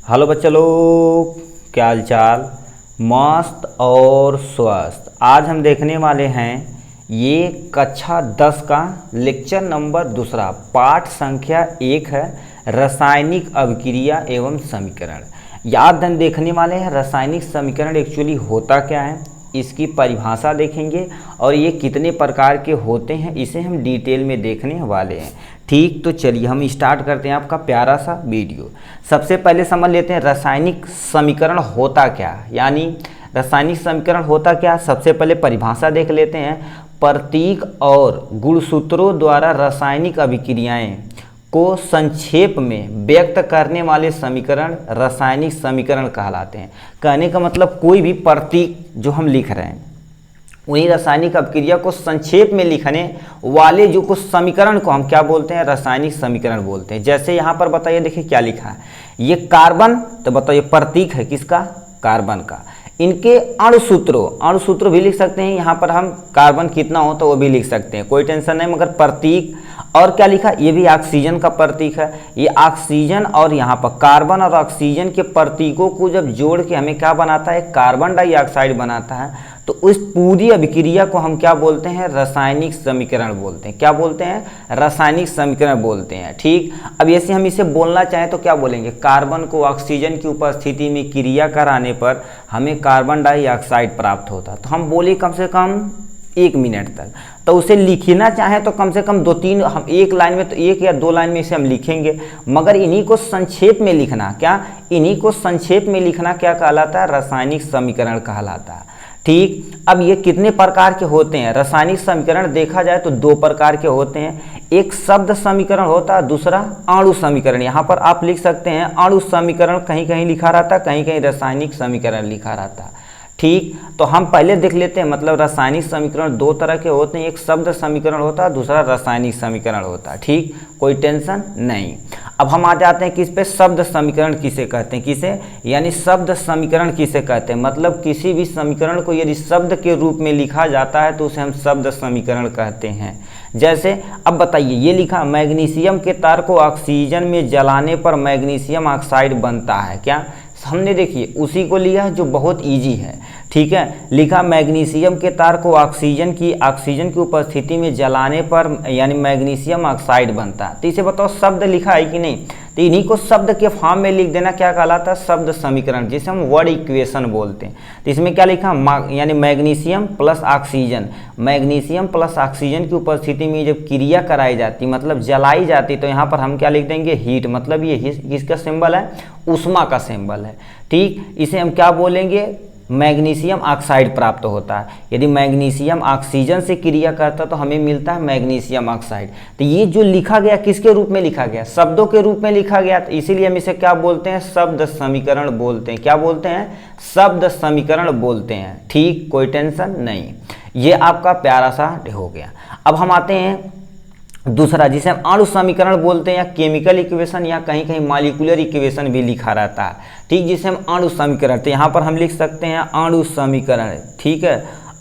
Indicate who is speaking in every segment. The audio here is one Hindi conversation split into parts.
Speaker 1: हेलो बच्चा लोग, क्या हाल चाल। मस्त और स्वस्थ। आज हम देखने वाले हैं ये कक्षा 10 का लेक्चर नंबर दूसरा, पाठ संख्या 1 है, रासायनिक अभिक्रिया एवं समीकरण। याद देखने वाले हैं रासायनिक समीकरण एक्चुअली होता क्या है, इसकी परिभाषा देखेंगे और ये कितने प्रकार के होते हैं इसे हम डिटेल में देखने वाले हैं। ठीक, तो चलिए हम स्टार्ट करते हैं आपका प्यारा सा वीडियो। सबसे पहले समझ लेते हैं रासायनिक समीकरण होता क्या, यानी रासायनिक समीकरण होता क्या। सबसे पहले परिभाषा देख लेते हैं। प्रतीक और गुणसूत्रों द्वारा रासायनिक अभिक्रियाएं को संक्षेप में व्यक्त करने वाले समीकरण रासायनिक समीकरण कहलाते हैं। कहने का मतलब कोई भी प्रतीक जो हम लिख रहे हैं उन्हीं रासायनिक अभिक्रिया को संक्षेप में लिखने वाले जो कुछ समीकरण को हम क्या बोलते हैं, रासायनिक समीकरण बोलते हैं। जैसे यहाँ पर बताइए, देखिए क्या लिखा है, ये कार्बन, तो बताइए प्रतीक है किसका, कार्बन का। इनके अणुसूत्र भी लिख सकते हैं, यहाँ पर हम कार्बन कितना हो तो वो भी लिख सकते हैं, कोई टेंशन नहीं। मगर प्रतीक और क्या लिखा, ये भी ऑक्सीजन का प्रतीक है। ये ऑक्सीजन और यहाँ पर कार्बन और ऑक्सीजन के प्रतीकों को जब जोड़ के हमें क्या बनाता है, कार्बन डाइऑक्साइड बनाता है। तो उस पूरी अभिक्रिया को हम क्या बोलते हैं, रासायनिक समीकरण बोलते हैं। क्या बोलते हैं, रासायनिक समीकरण बोलते हैं। ठीक, अब ऐसे हम इसे बोलना चाहें तो क्या बोलेंगे, कार्बन को ऑक्सीजन की उपस्थिति में क्रिया कराने पर हमें कार्बन डाइऑक्साइड प्राप्त होता। तो हम बोले कम से कम 1 मिनट तक। तो उसे लिखना चाहें तो कम से कम 2-3, हम एक लाइन में तो 1 या 2 लाइन में इसे हम लिखेंगे। मगर इन्हीं को संक्षेप में लिखना, क्या इन्हीं को संक्षेप में लिखना क्या कहलाता है, रासायनिक समीकरण कहलाता है। ठीक, अब ये कितने प्रकार के होते हैं रासायनिक समीकरण, देखा जाए तो 2 प्रकार के होते हैं। एक शब्द समीकरण होता है, दूसरा अणु समीकरण। यहाँ पर आप लिख सकते हैं अणु समीकरण, कहीं कहीं लिखा रहता है, कहीं कहीं रासायनिक समीकरण लिखा रहता है। ठीक, तो हम पहले देख लेते हैं, मतलब रासायनिक समीकरण 2 तरह के होते हैं, एक शब्द समीकरण होता है, दूसरा रासायनिक समीकरण होता है। ठीक, कोई टेंशन नहीं। अब हम आ जाते हैं किस पे, शब्द समीकरण किसे कहते हैं, किसे, यानी शब्द समीकरण किसे कहते हैं। मतलब किसी भी समीकरण को यदि शब्द के रूप में लिखा जाता है तो उसे हम शब्द समीकरण कहते हैं। जैसे अब बताइए, ये लिखा, मैग्नीशियम के तार को ऑक्सीजन में जलाने पर मैग्नीशियम ऑक्साइड बनता है। क्या, हमने देखिए उसी को लिया जो बहुत इजी है। ठीक है, लिखा मैग्नीशियम के तार को ऑक्सीजन की उपस्थिति में जलाने पर यानी मैग्नीशियम ऑक्साइड बनता है। तो इसे बताओ शब्द लिखा है कि नहीं, तो इन्हीं को शब्द के फॉर्म में लिख देना क्या कहलाता है, शब्द समीकरण, जिसे हम वर्ड इक्वेशन बोलते हैं। तो इसमें क्या लिखा, यानी मैग्नीशियम प्लस ऑक्सीजन की उपस्थिति में जब क्रिया कराई जाती, मतलब जलाई जाती, तो यहाँ पर हम क्या लिख देंगे, हीट, मतलब ये किसका सिंबल है, ऊष्मा का सिंबल है। ठीक, इसे हम क्या बोलेंगे, मैग्नीशियम ऑक्साइड प्राप्त होता है। यदि मैग्नीशियम ऑक्सीजन से क्रिया करता तो हमें मिलता है मैग्नीशियम ऑक्साइड। तो ये जो लिखा गया किसके रूप में लिखा गया, शब्दों के रूप में लिखा गया, तो इसीलिए हम इसे क्या बोलते हैं, शब्द समीकरण बोलते हैं। क्या बोलते हैं, शब्द समीकरण बोलते हैं। ठीक, कोई टेंशन नहीं। ये आपका प्यारा सा हो गया। अब हम आते हैं दूसरा, जिसे हम अणु समीकरण बोलते हैं, या केमिकल इक्वेशन, या कहीं कहीं मॉलिक्यूलर इक्वेशन भी लिखा रहता है। ठीक, जिसे हम अणु समीकरण, तो यहाँ पर हम लिख सकते हैं अणु समीकरण। ठीक है,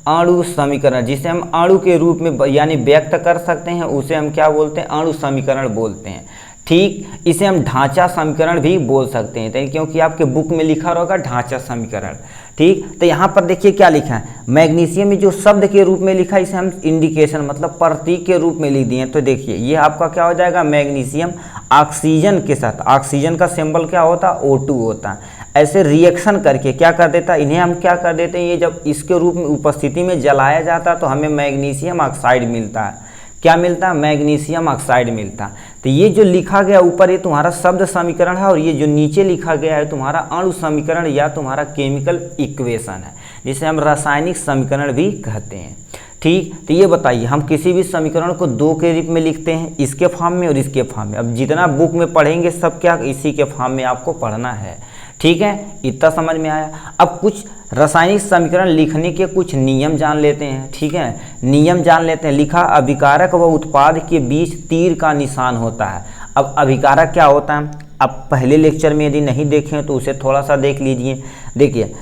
Speaker 1: अणु समीकरण जिसे हम अणु के रूप में यानी व्यक्त कर सकते हैं, उसे हम क्या बोलते हैं, अणु समीकरण बोलते हैं। ठीक, इसे हम ढांचा समीकरण भी बोल सकते हैं, क्योंकि आपके बुक में लिखा होगा ढांचा समीकरण। ठीक, तो यहाँ पर देखिए क्या लिखा है, मैग्नीशियम में जो शब्द के रूप में लिखा है इसे हम इंडिकेशन मतलब प्रतीक के रूप में लिख दिए। तो देखिए ये आपका क्या हो जाएगा, मैग्नीशियम ऑक्सीजन के साथ, ऑक्सीजन का सिंबल क्या होता है, O2 होता है। ऐसे रिएक्शन करके क्या कर देता है, इन्हें हम क्या कर देते हैं, ये जब इसके रूप में उपस्थिति में जलाया जाता है तो हमें मैग्नीशियम ऑक्साइड मिलता है। क्या मिलता है, मैग्नीशियम ऑक्साइड मिलता है। तो ये जो लिखा गया ऊपर ये तुम्हारा शब्द समीकरण है, और ये जो नीचे लिखा गया है तुम्हारा अणु समीकरण या तुम्हारा केमिकल इक्वेशन है, जिसे हम रासायनिक समीकरण भी कहते हैं। ठीक, तो ये बताइए, हम किसी भी समीकरण को 2 के रूप में लिखते हैं, इसके फॉर्म में और इसके फॉर्म में। अब जितना बुक में पढ़ेंगे सब क्या इसी के फॉर्म में आपको पढ़ना है। ठीक है, इतना समझ में आया। अब कुछ रासायनिक समीकरण लिखने के कुछ नियम जान लेते हैं। ठीक है, नियम जान लेते हैं। लिखा, अभिकारक व उत्पाद के बीच तीर का निशान होता है। अब अभिकारक क्या होता है, अब पहले लेक्चर में यदि नहीं देखें तो उसे थोड़ा सा देख लीजिए। देखिए,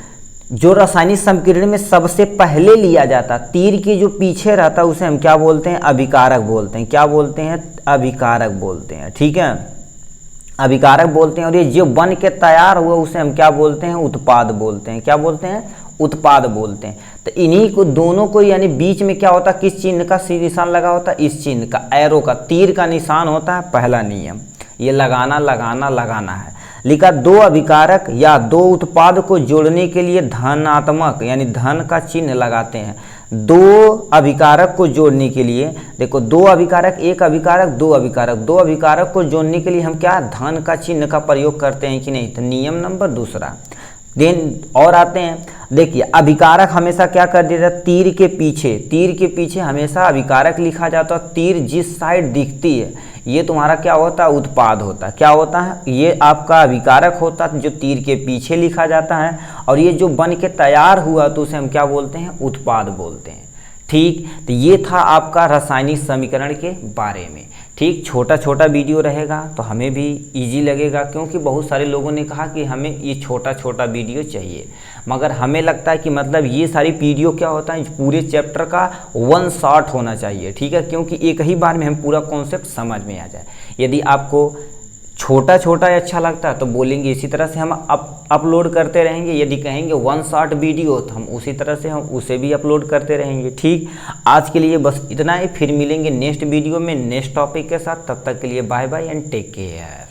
Speaker 1: जो रासायनिक समीकरण में सबसे पहले लिया जाता, तीर के जो पीछे रहता, उसे हम क्या बोलते हैं, अभिकारक बोलते हैं। क्या बोलते हैं, अभिकारक बोलते हैं। ठीक है, अभिकारक बोलते हैं, और ये जो बन के तैयार हुआ उसे हम क्या बोलते हैं, उत्पाद बोलते हैं। क्या बोलते हैं, उत्पाद बोलते हैं। तो इन्हीं को दोनों को, यानी बीच में क्या होता है, किस चिन्ह का निशान लगा होता है, इस चिन्ह का, एरो का, तीर का निशान होता है। पहला नियम ये लगाना लगाना लगाना है। लिखा दो अभिकारक या दो उत्पाद को जोड़ने के लिए धनात्मक यानी धन का चिन्ह लगाते हैं। दो अभिकारक को जोड़ने के लिए, देखो दो अभिकारक, एक अभिकारक, दो अभिकारक, दो अभिकारक को जोड़ने के लिए हम क्या धन का चिन्ह का प्रयोग करते हैं कि नहीं। तो नियम नंबर दूसरा। देन और आते हैं, देखिए अभिकारक हमेशा क्या कर देता है, तीर के पीछे, तीर के पीछे हमेशा अभिकारक लिखा जाता है। तीर जिस साइड दिखती है ये तुम्हारा क्या होता है, उत्पाद होता है। क्या होता है, ये आपका अभिकारक होता है जो तीर के पीछे लिखा जाता है, और ये जो बन के तैयार हुआ तो उसे हम क्या बोलते हैं, उत्पाद बोलते हैं। ठीक, तो ये था आपका रासायनिक समीकरण के बारे में। ठीक, छोटा छोटा वीडियो रहेगा तो हमें भी इजी लगेगा, क्योंकि बहुत सारे लोगों ने कहा कि हमें ये छोटा छोटा वीडियो चाहिए, मगर हमें लगता है कि मतलब ये सारी वीडियो क्या होता है, पूरे चैप्टर का वन शॉट होना चाहिए। ठीक है, क्योंकि एक ही बार में हम पूरा कॉन्सेप्ट समझ में आ जाए। यदि आपको छोटा छोटा अच्छा लगता है तो बोलेंगे, इसी तरह से हम अपलोड करते रहेंगे। यदि कहेंगे वन शॉट वीडियो तो हम उसी तरह से हम उसे भी अपलोड करते रहेंगे। ठीक, आज के लिए बस इतना ही, फिर मिलेंगे नेक्स्ट वीडियो में नेक्स्ट टॉपिक के साथ। तब तक के लिए bye bye and take care.